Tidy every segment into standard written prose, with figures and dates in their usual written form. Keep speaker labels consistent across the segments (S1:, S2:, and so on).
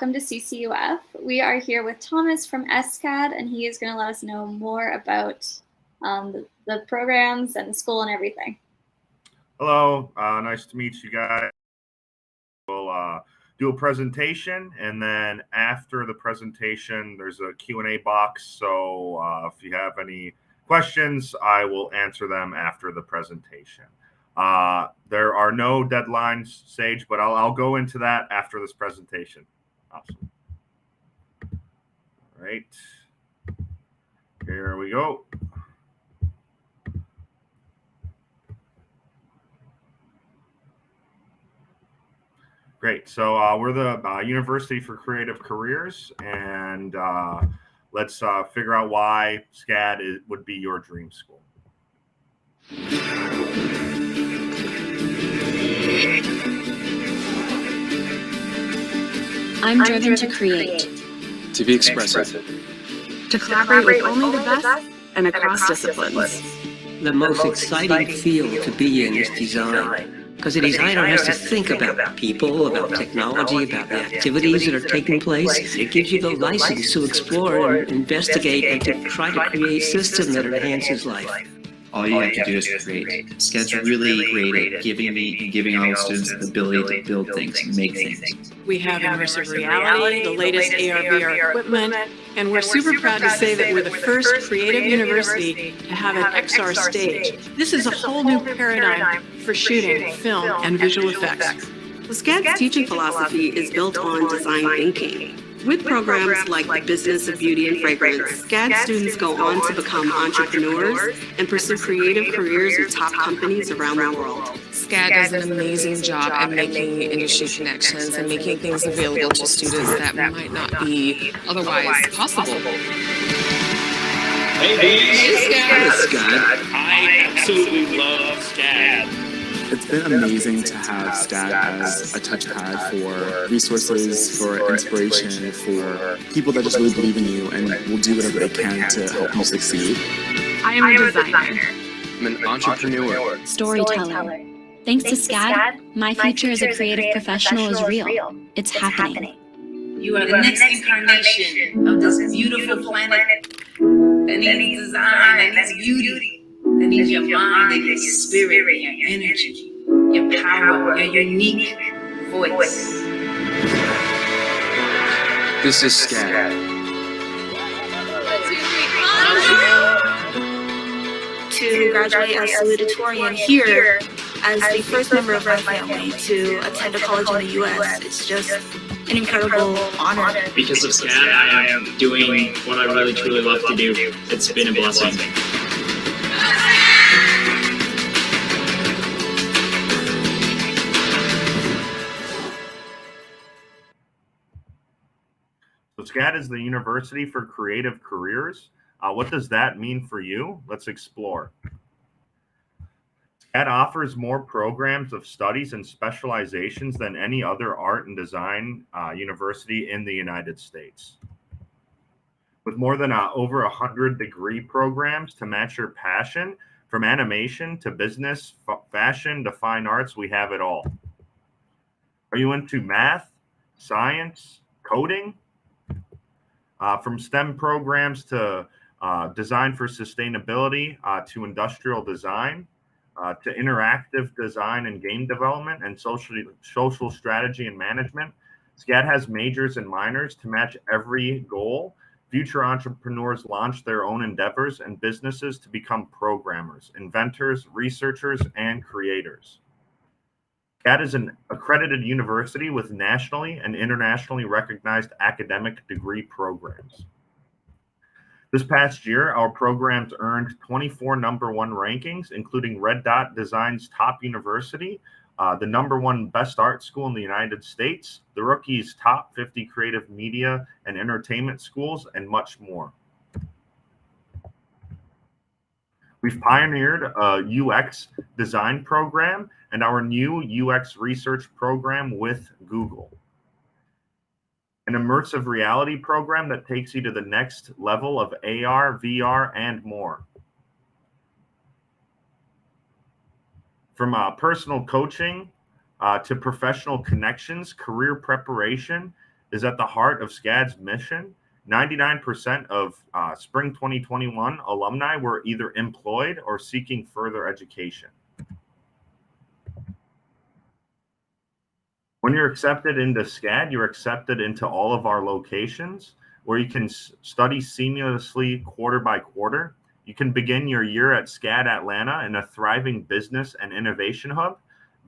S1: welcome to CCUF. We are here with Thomas from SCAD, and he is going to let us know more about the programs and the school and everything.
S2: Hello, nice to meet you guys. We'll do a presentation, and then after the presentation, there's a Q&A box. So if you have any questions, I will answer them after the presentation. There are no deadlines, Sage, but I'll go into that after this presentation. Awesome. All right. Here we go. Great. So we're the University for Creative Careers, and let's figure out why SCAD would be your dream school.
S3: I'm driven to create,
S4: to be expressive,
S5: to collaborate with only the best and across disciplines.
S6: The most exciting field to be in is design. Because a designer has to think about people, about technology, about the activities that are taking place. It gives you the license to explore and investigate and to try to create a system that enhances life.
S4: all you have to do is create. SCAD's really great at giving all students the ability to build things and make things.
S5: We have immersive reality, the latest AR/VR equipment, and we're super proud to say that we're the first creative university to have an XR stage. This is a whole new paradigm for shooting, film, and visual effects.
S7: The SCAD's teaching philosophy is built on design thinking. With programs like the Business of Beauty and Fragrance, SCAD students go on to become entrepreneurs and pursue creative careers with top companies around the world.
S8: SCAD does an amazing job at making industry connections and making things available to students that might not be otherwise possible.
S9: Hey,
S6: SCAD.
S9: I absolutely love SCAD.
S10: It's been amazing to have SCAD as a touchpad for resources, for inspiration, for people that just really believe in you and will do whatever they can to help you succeed.
S5: I am a designer.
S4: I'm an entrepreneur.
S3: storyteller. Thanks to SCAD, my future as a creative professional is real. It's happening.
S11: You are the next incarnation of this beautiful planet that needs design, that needs beauty. That needs your mind and your spirit and your energy, your power, your unique voice.
S4: This is SCAD.
S7: To graduate as salutatorian here as the first member of my family to attend a college in the U.S., it's just an incredible honor.
S9: Because of SCAD, I am doing what I really truly love to do. It's been a blessing.
S2: So SCAD is the University for Creative Careers. What does that mean for you? Let's explore. SCAD offers more programs of studies and specializations than any other art and design university in the United States. With more than over 100 degree programs to match your passion, from animation to business, fashion to fine arts, we have it all. Are you into math, science, coding? From STEM programs to design for sustainability, to industrial design, to interactive design and game development, and social strategy and management, SCAD has majors and minors to match every goal. Future entrepreneurs launch their own endeavors and businesses to become programmers, inventors, researchers, and creators. SCAD is an accredited university with nationally and internationally recognized academic degree programs. This past year, our programs earned 24 number one rankings, including Red Dot Design's top university, the number one best art school in the United States, the Rookie's top 50 creative media and entertainment schools, and much more. We've pioneered a UX design program and our new UX research program with Google. An immersive reality program that takes you to the next level of AR, VR, and more. From personal coaching to professional connections, career preparation, is at the heart of SCAD's mission. 99% of spring 2021 alumni were either employed or seeking further education. When you're accepted into SCAD, you're accepted into all of our locations where you can study seamlessly quarter by quarter. You can begin your year at SCAD Atlanta in a thriving business and innovation hub,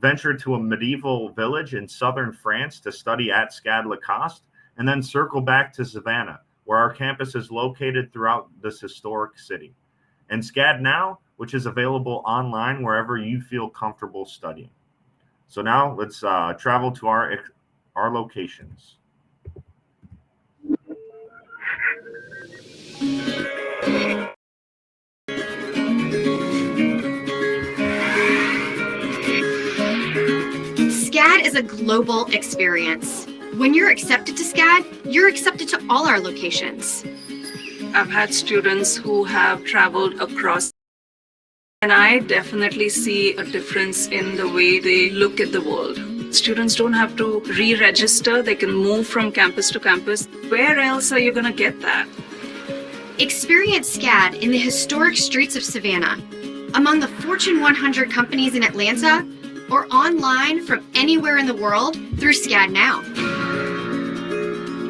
S2: venture to a medieval village in southern France to study at SCAD Lacoste, and then circle back to Savannah, where our campus is located throughout this historic city. And SCAD Now, which is available online wherever you feel comfortable studying. So now let's travel to our locations.
S12: SCAD is a global experience. When you're accepted to SCAD, you're accepted to all our locations.
S5: I've had students who have traveled across, and I definitely see a difference in the way they look at the world. Students don't have to re-register. They can move from campus to campus. Where else are you going to get that?
S12: Experience SCAD in the historic streets of Savannah, among the Fortune 100 companies in Atlanta, or online from anywhere in the world through SCAD Now.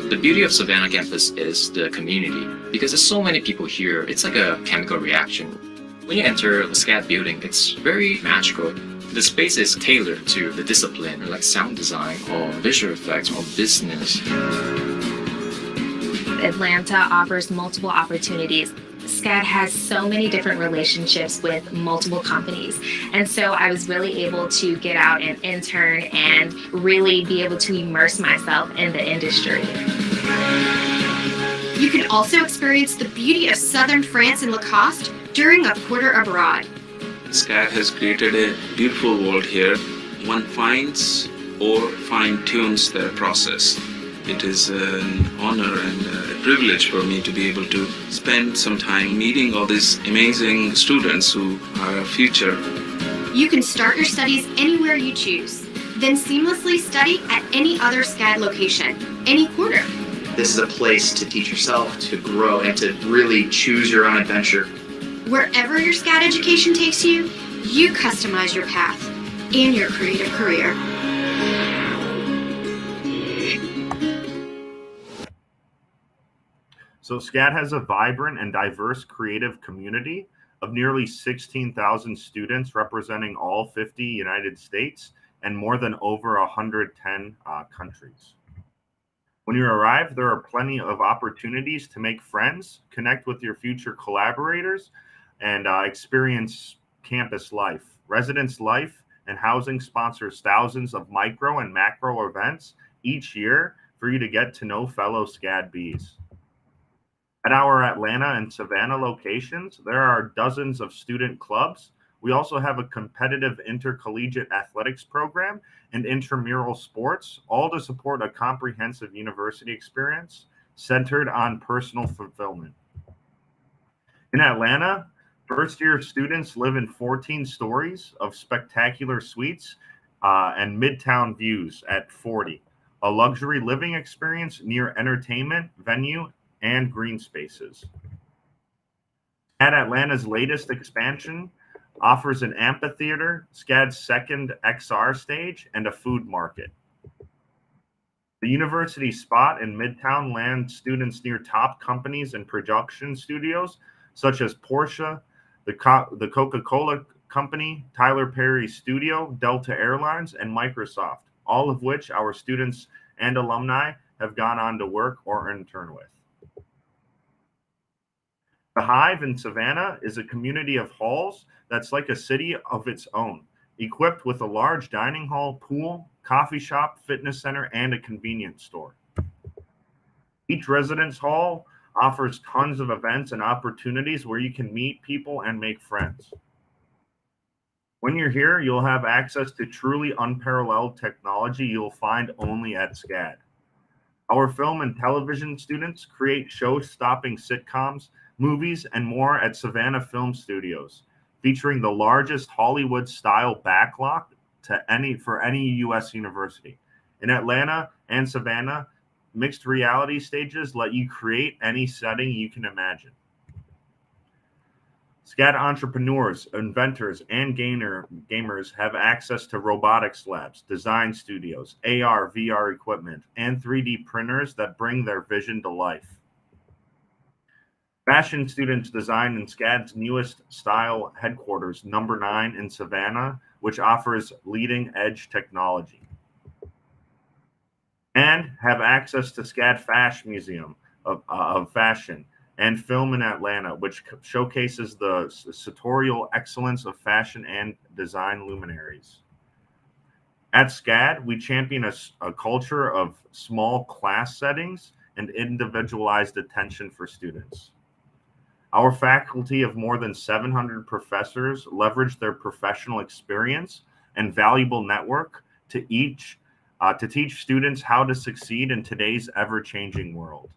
S13: The beauty of Savannah campus is the community. Because there's so many people here, it's like a chemical reaction. When you enter the SCAD building, it's very magical. The space is tailored to the discipline, like sound design or visual effects or business.
S3: Atlanta offers multiple opportunities. SCAD has so many different relationships with multiple companies. And so I was really able to get out and intern and really be able to immerse myself in the industry.
S12: You can also experience the beauty of southern France and Lacoste during a quarter abroad.
S14: SCAD has created a beautiful world here. One finds or fine-tunes their process. It is an honor and a privilege for me to be able to spend some time meeting all these amazing students who are our future.
S12: You can start your studies anywhere you choose, then seamlessly study at any other SCAD location, any quarter.
S4: This is a place to teach yourself, to grow, and to really choose your own adventure.
S12: Wherever your SCAD education takes you, you customize your path and your creative career.
S2: So SCAD has a vibrant and diverse creative community of nearly 16,000 students representing all 50 United States and more than over 110 countries. When you arrive, there are plenty of opportunities to make friends, connect with your future collaborators, and experience campus life. Residence Life and Housing sponsors thousands of micro and macro events each year for you to get to know fellow SCAD Bs. At our Atlanta and Savannah locations, there are dozens of student clubs. We also have a competitive intercollegiate athletics program and intramural sports, all to support a comprehensive university experience centered on personal fulfillment. In Atlanta, first-year students live in 14 stories of spectacular suites and midtown views at 40, a luxury living experience near entertainment, venue, and green spaces. At Atlanta's latest expansion offers an amphitheater, SCAD's second XR stage, and a food market. The university spot in Midtown lands students near top companies and production studios such as Porsche, the Coca-Cola Company, Tyler Perry Studio, Delta Airlines, and Microsoft, all of which our students and alumni have gone on to work or intern with. The Hive in Savannah is a community of halls that's like a city of its own, equipped with a large dining hall, pool, coffee shop, fitness center, and a convenience store. Each residence hall offers tons of events and opportunities where you can meet people and make friends. When you're here, you'll have access to truly unparalleled technology you'll find only at SCAD. Our film and television students create show-stopping sitcoms, movies, and more at Savannah Film Studios, featuring the largest Hollywood-style backlot for any U.S. university. In Atlanta and Savannah, mixed reality stages let you create any setting you can imagine. SCAD entrepreneurs, inventors, and gamers have access to robotics labs, design studios, AR, VR equipment, and 3D printers that bring their vision to life. Fashion students design in SCAD's newest style headquarters, number 9 in Savannah, which offers leading-edge technology. And have access to SCAD Fashion Museum of Fashion and Film in Atlanta, which showcases the sartorial excellence of fashion and design luminaries. At SCAD, we champion a culture of small class settings and individualized attention for students. Our faculty of more than 700 professors leverage their professional experience and valuable network to teach students how to succeed in today's ever-changing world.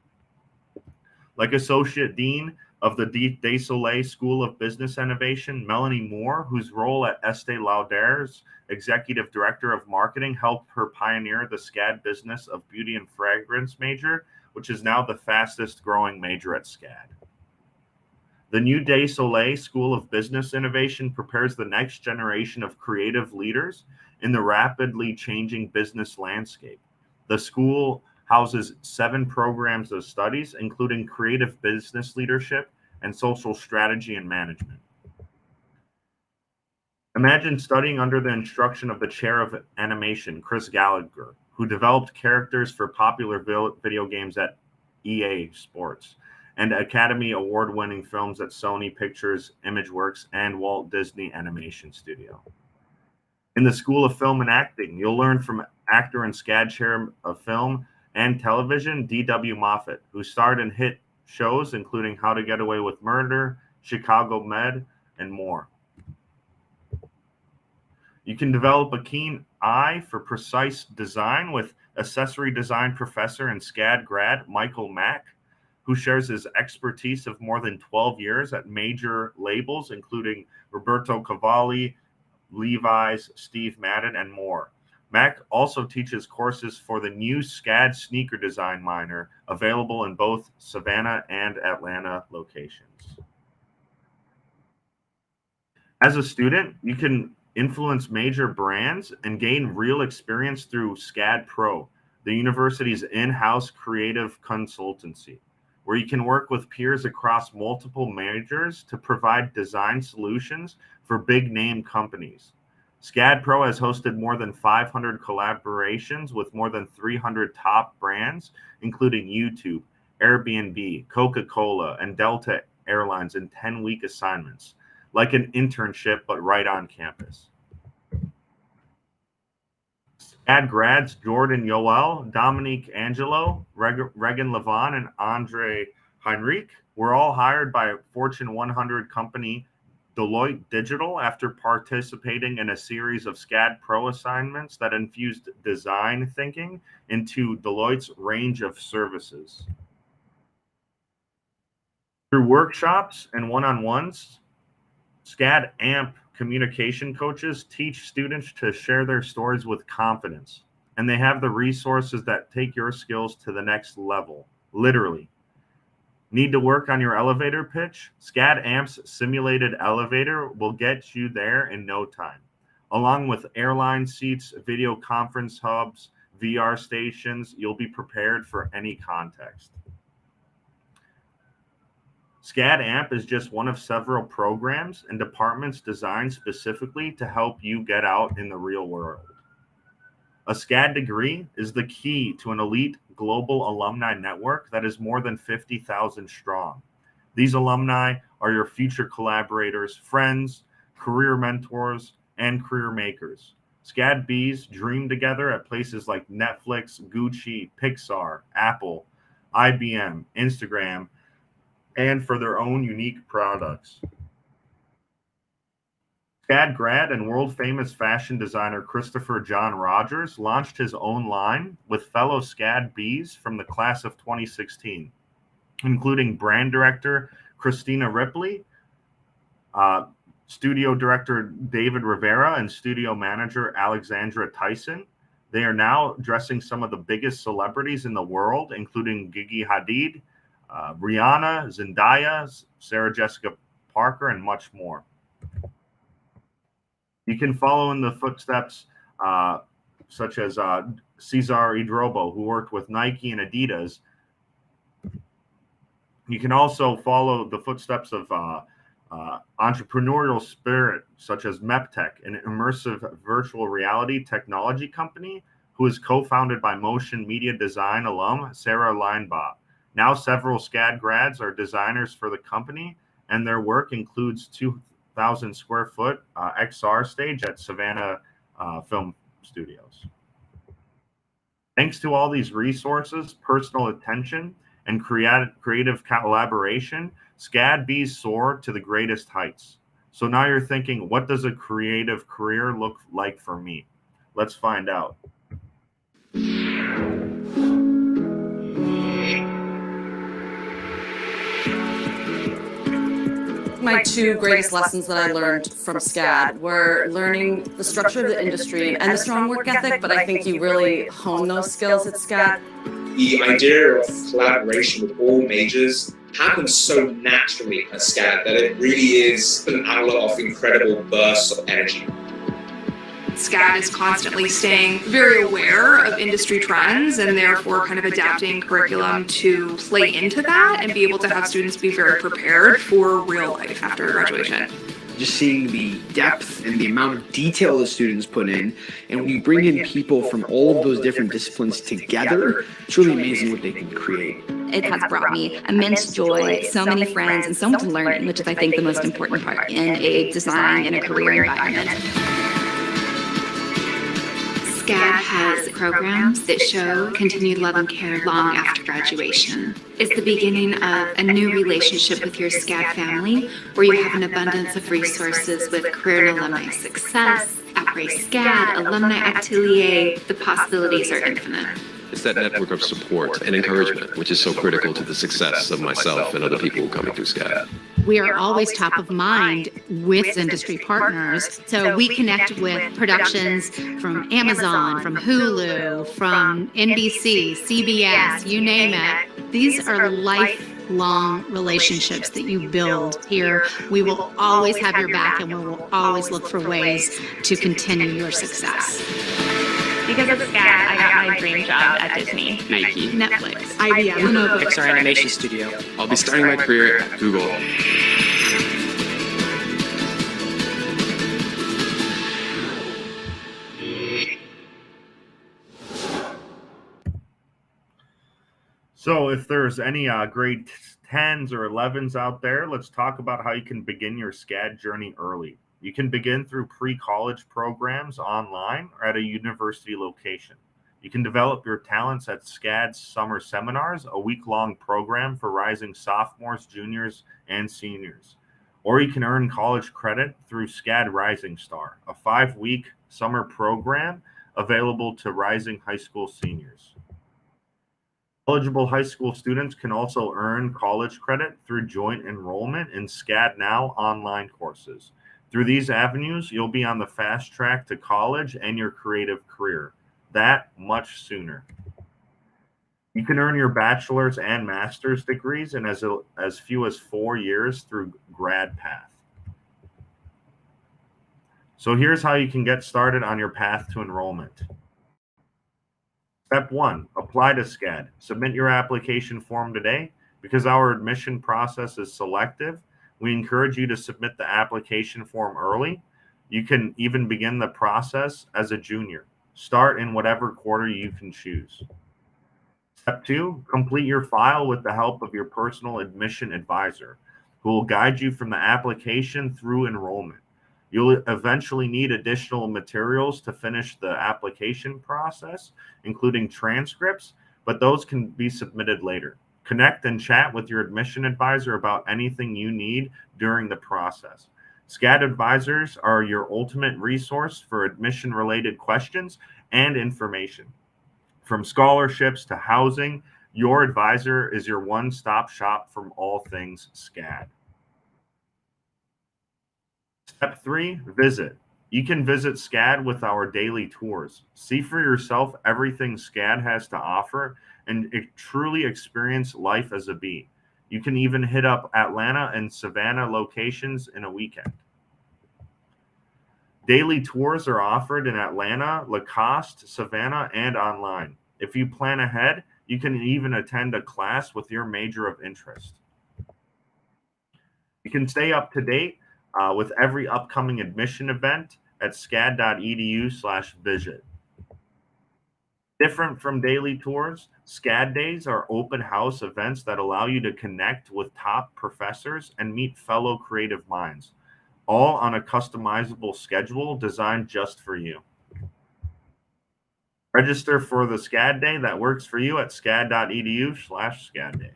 S2: Like Associate Dean of the De Soleil School of Business Innovation, Melanie Moore, whose role at Estee Lauder's Executive Director of Marketing helped her pioneer the SCAD Business of Beauty and Fragrance major, which is now the fastest growing major at SCAD. The new De Soleil School of Business Innovation prepares the next generation of creative leaders in the rapidly changing business landscape. The school houses 7 programs of studies, including creative business leadership and social strategy and management. Imagine studying under the instruction of the chair of animation, Chris Gallagher, who developed characters for popular video games at EA Sports and Academy Award-winning films at Sony Pictures, ImageWorks, and Walt Disney Animation Studio. In the School of Film and Acting, you'll learn from actor and SCAD chair of film and television, D.W. Moffat, who starred in hit shows including How to Get Away with Murder, Chicago Med, and more. You can develop a keen eye for precise design with accessory design professor and SCAD grad Michael Mack, who shares his expertise of more than 12 years at major labels, including Roberto Cavalli, Levi's, Steve Madden, and more. Mack also teaches courses for the new SCAD sneaker design minor, available in both Savannah and Atlanta locations. As a student, you can influence major brands and gain real experience through SCAD Pro, the university's in-house creative consultancy, where you can work with peers across multiple majors to provide design solutions for big-name companies. SCAD Pro has hosted more than 500 collaborations with more than 300 top brands, including YouTube, Airbnb, Coca-Cola, and Delta Airlines in 10-week assignments, like an internship, but right on campus. SCAD grads Jordan Yoel, Dominique Angelo, Regan Levon, and Andre Heinrich were all hired by Fortune 100 company Deloitte Digital after participating in a series of SCAD Pro assignments that infused design thinking into Deloitte's range of services. Through workshops and one-on-ones, SCAD AMP communication coaches teach students to share their stories with confidence, and they have the resources that take your skills to the next level, literally. Need to work on your elevator pitch? SCAD AMP's simulated elevator will get you there in no time, along with airline seats, video conference hubs, VR stations. You'll be prepared for any context. SCAD AMP is just one of several programs and departments designed specifically to help you get out in the real world. A SCAD degree is the key to an elite global alumni network that is more than 50,000 strong. These alumni are your future collaborators, friends, career mentors, and career makers. SCAD Bs dream together at places like Netflix, Gucci, Pixar, Apple, IBM, Instagram, and for their own unique products. SCAD grad and world-famous fashion designer Christopher John Rogers launched his own line with fellow SCAD Bs from the class of 2016, including brand director Christina Ripley, studio director David Rivera, and studio manager Alexandra Tyson. They are now dressing some of the biggest celebrities in the world, including Gigi Hadid, Rihanna, Zendaya, Sarah Jessica Parker, and much more. You can follow in the footsteps such as Cesar Idrobo, who worked with Nike and Adidas. You can also follow the footsteps of entrepreneurial spirit, such as MEPTech, an immersive virtual reality technology company who is co-founded by motion media design alum Sarah Leinbach. Now several SCAD grads are designers for the company, and their work includes 2,000 square foot XR stage at Savannah Film Studios. Thanks to all these resources, personal attention, and creative collaboration, SCAD bees soar to the greatest heights. So now you're thinking, what does a creative career look like for me? Let's find out.
S15: My two greatest lessons that I learned from SCAD were learning the structure of the industry and the strong work ethic, but I think you really hone those skills at SCAD.
S16: The idea of collaboration with all majors happens so naturally at SCAD that it really is an outlet of incredible bursts of energy.
S17: SCAD is constantly staying very aware of industry trends and therefore kind of adapting curriculum to play into that and be able to have students be very prepared for real life after graduation.
S18: Just seeing the depth and the amount of detail the students put in, and when you bring in people from all of those different disciplines together, it's really amazing what they can create.
S19: It has brought me immense joy, so many friends, and so much learning, which is, I think, the most important part in a design and a career environment.
S20: SCAD has programs that show continued love and care long after graduation. It's the beginning of a new relationship with your SCAD family, where you have an abundance of resources with career and alumni success, après SCAD, alumni atelier. The possibilities are infinite.
S21: It's that network of support and encouragement, which is so critical to the success of myself and other people coming through SCAD.
S22: We are always top of mind with industry partners. So we connect with productions from Amazon, from Hulu, from NBC, CBS, you name it. These are lifelong relationships that you build here. We will always have your back, and we will always look for ways to continue your success.
S3: Because of SCAD, I got my dream job at Disney,
S10: Nike,
S22: Netflix, IBM, Lenovo,
S23: Pixar Animation Studio.
S10: I'll be starting my career at Google.
S2: So if there's any grade 10s or 11s out there, let's talk about how you can begin your SCAD journey early. You can begin through pre-college programs online or at a university location. You can develop your talents at SCAD's Summer Seminars, a week-long program for rising sophomores, juniors, and seniors. Or you can earn college credit through SCAD Rising Star, a 5-week summer program available to rising high school seniors. Eligible high school students can also earn college credit through joint enrollment in SCAD Now online courses. Through these avenues, you'll be on the fast track to college and your creative career. That much sooner. You can earn your bachelor's and master's degrees in as few as 4 years through GradPath. So here's how you can get started on your path to enrollment. Step 1, apply to SCAD. Submit your application form today. Because our admission process is selective, we encourage you to submit the application form early. You can even begin the process as a junior. Start in whatever quarter you can choose. Step 2, complete your file with the help of your personal admission advisor, who will guide you from the application through enrollment. You'll eventually need additional materials to finish the application process, including transcripts, but those can be submitted later. Connect and chat with your admission advisor about anything you need during the process. SCAD advisors are your ultimate resource for admission-related questions and information. From scholarships to housing, your advisor is your one-stop shop from all things SCAD. Step 3, visit. You can visit SCAD with our daily tours. See for yourself everything SCAD has to offer and truly experience life as a bee. You can even hit up Atlanta and Savannah locations in a weekend. Daily tours are offered in Atlanta, Lacoste, Savannah, and online. If you plan ahead, you can even attend a class with your major of interest. You can stay up to date with every upcoming admission event at scad.edu/visit. Different from daily tours, SCAD days are open house events that allow you to connect with top professors and meet fellow creative minds, all on a customizable schedule designed just for you. Register for the SCAD day that works for you at scad.edu/SCAD day.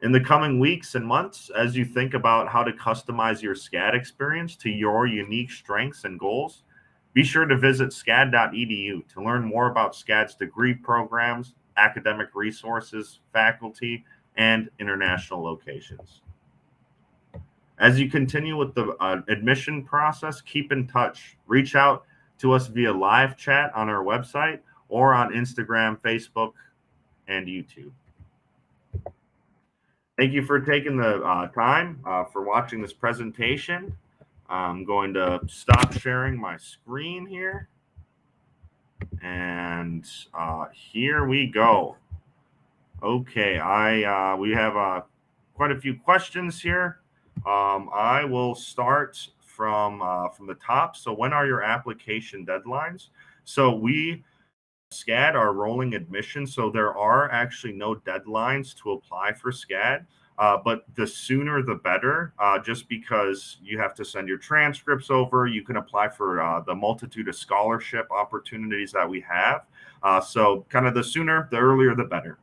S2: In the coming weeks and months, as you think about how to customize your SCAD experience to your unique strengths and goals, be sure to visit scad.edu to learn more about SCAD's degree programs, academic resources, faculty, and international locations. As you continue with the admission process, keep in touch. Reach out to us via live chat on our website or on Instagram, Facebook, and YouTube. Thank you for taking the time for watching this presentation. I'm going to stop sharing my screen here. And here we go. Okay, we have quite a few questions here. I will start from the top. So when are your application deadlines? So SCAD are rolling admissions, so there are actually no deadlines to apply for SCAD, but the sooner the better, just because you have to send your transcripts over. You can apply for the multitude of scholarship opportunities that we have. So kind of the sooner, the earlier, the better.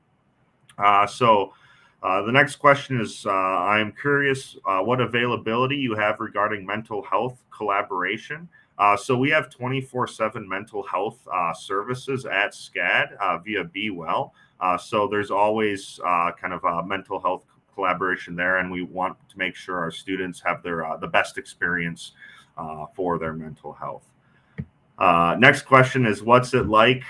S2: The next question is, I'm curious what availability you have regarding mental health collaboration. So we have 24/7 mental health services at SCAD via Be Well. So there's always kind of a mental health collaboration there, and we want to make sure our students have the best experience for their mental health. Next question is, what's it like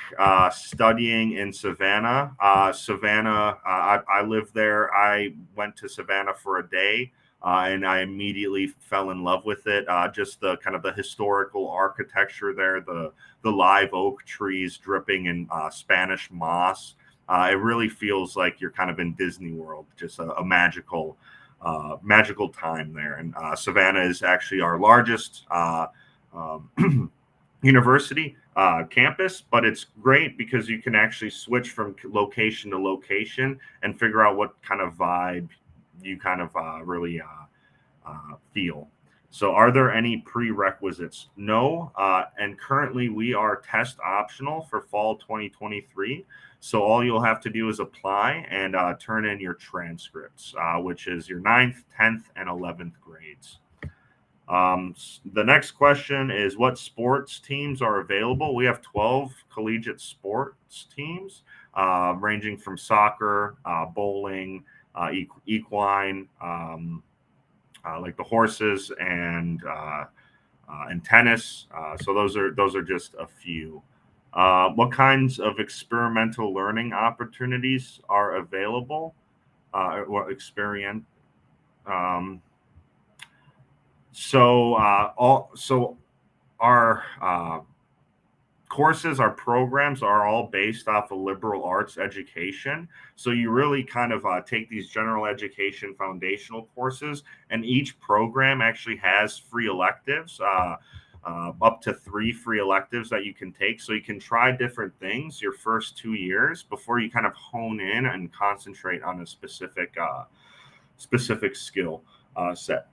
S2: studying in Savannah? Savannah, I live there. I went to Savannah for a day. And I immediately fell in love with it. Just the kind of the historical architecture there, the live oak trees dripping in Spanish moss. It really feels like you're kind of in Disney World, just a magical time there. And Savannah is actually our largest university campus, but it's great because you can actually switch from location to location and figure out what kind of vibe you kind of really feel. So are there any prerequisites? No. And currently we are test optional for fall 2023. So all you'll have to do is apply and turn in your transcripts, which is your 9th, 10th, and 11th grades. The next question is, what sports teams are available? We have 12 collegiate sports teams, ranging from soccer, bowling, equine, like the horses, and tennis. So those are just a few. What kinds of experimental learning opportunities are available? So our courses, our programs are all based off of liberal arts education. So you really kind of take these general education foundational courses, and each program actually has free electives, up to 3 free electives that you can take. So you can try different things your first 2 years before you kind of hone in and concentrate on a specific skill set.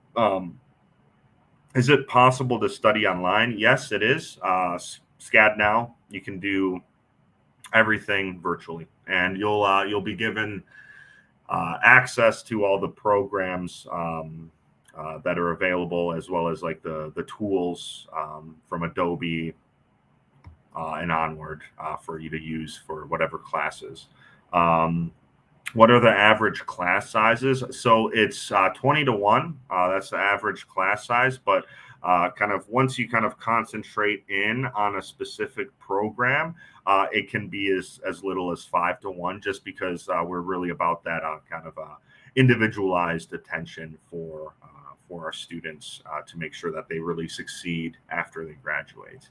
S2: Is it possible to study online? Yes, it is. SCAD now, you can do everything virtually, and you'll be given access to all the programs that are available, as well as like the tools from Adobe and onward for you to use for whatever classes. What are the average class sizes? So it's 20 to 1. That's the average class size, but kind of once you kind of concentrate in on a specific program, it can be as little as 5 to 1, just because we're really about that kind of individualized attention for our students to make sure that they really succeed after they graduate.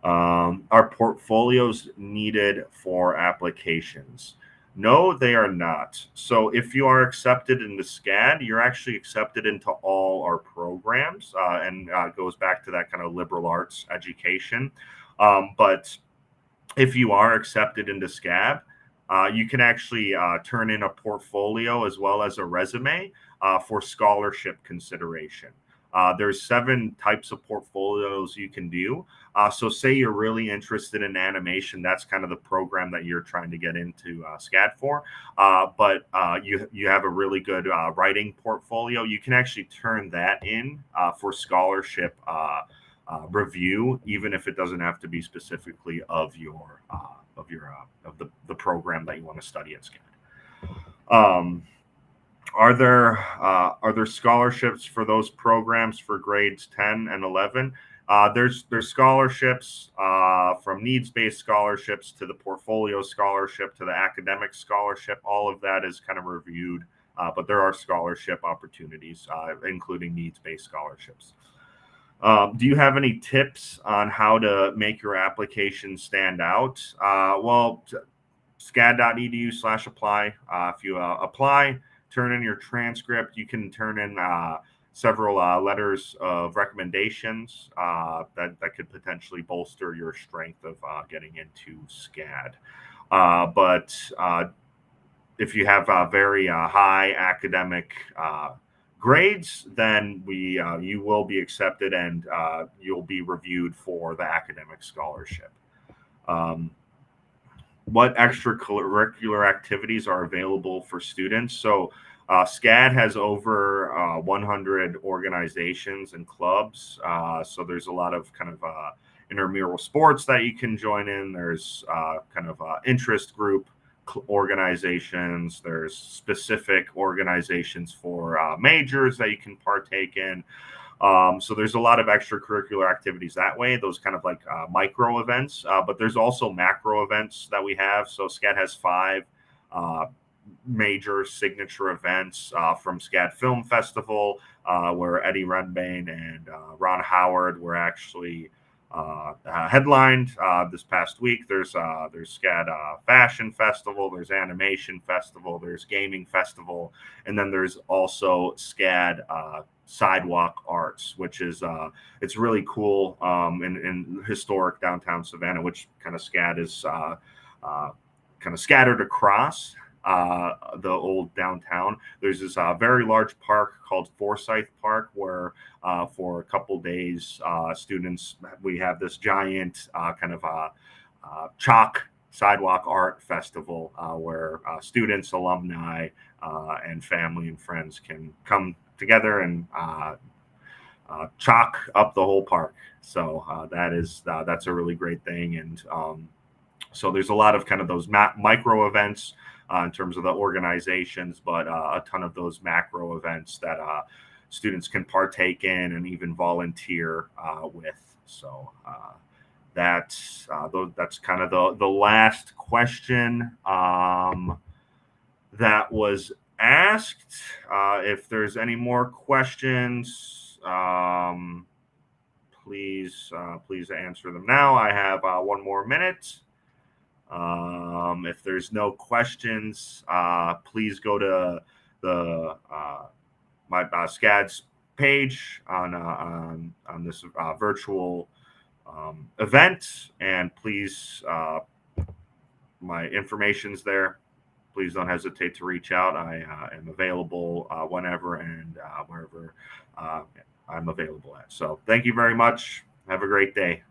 S2: Are portfolios needed for applications? No, they are not. So if you are accepted into SCAD, you're actually accepted into all our programs, and goes back to that kind of liberal arts education. But if you are accepted into SCAD, you can actually turn in a portfolio as well as a resume for scholarship consideration. There's 7 types of portfolios you can do. So say you're really interested in animation, that's kind of the program that you're trying to get into SCAD for. But you have a really good writing portfolio. You can actually turn that in for scholarship review, even if it doesn't have to be specifically of the program that you want to study at SCAD. Are there scholarships for those programs for grades 10 and 11? There's scholarships from needs-based scholarships to the portfolio scholarship to the academic scholarship. All of that is kind of reviewed, but there are scholarship opportunities, including needs-based scholarships. Do you have any tips on how to make your application stand out? Well, scad.edu/apply. If you apply, turn in your transcript. You can turn in several letters of recommendations that could potentially bolster your strength of getting into SCAD. But if you have very high academic grades, then you will be accepted, and you'll be reviewed for the academic scholarship. What extracurricular activities are available for students? So SCAD has over 100 organizations and clubs. So there's a lot of kind of intramural sports that you can join in. There's kind of interest group organizations. There's specific organizations for majors that you can partake in. So there's a lot of extracurricular activities that way, those kind of like micro events, but there's also macro events that we have. So SCAD has 5 major signature events from SCAD Film Festival, where Eddie Redmayne and Ron Howard were actually headlined this past week. There's SCAD Fashion Festival, there's Animation Festival, there's Gaming Festival, and then there's also SCAD Sidewalk Arts, which is it's really cool in historic downtown Savannah, which kind of SCAD is kind of scattered across the old downtown. There's this very large park called Forsyth Park, where for a couple days, students, we have this giant kind of chalk sidewalk art festival where students, alumni, and family and friends can come together and chalk up the whole park. So that's a really great thing. And so there's a lot of kind of those micro events in terms of the organizations, but a ton of those macro events that students can partake in and even volunteer with. So that's kind of the last question that was asked. If there's any more questions, please answer them now. I have 1 more minute. If there's no questions, please go to the my SCAD's page on this virtual event, and please, my information's there. Please don't hesitate to reach out. I am available whenever and wherever I'm available at. So thank you very much. Have a great day.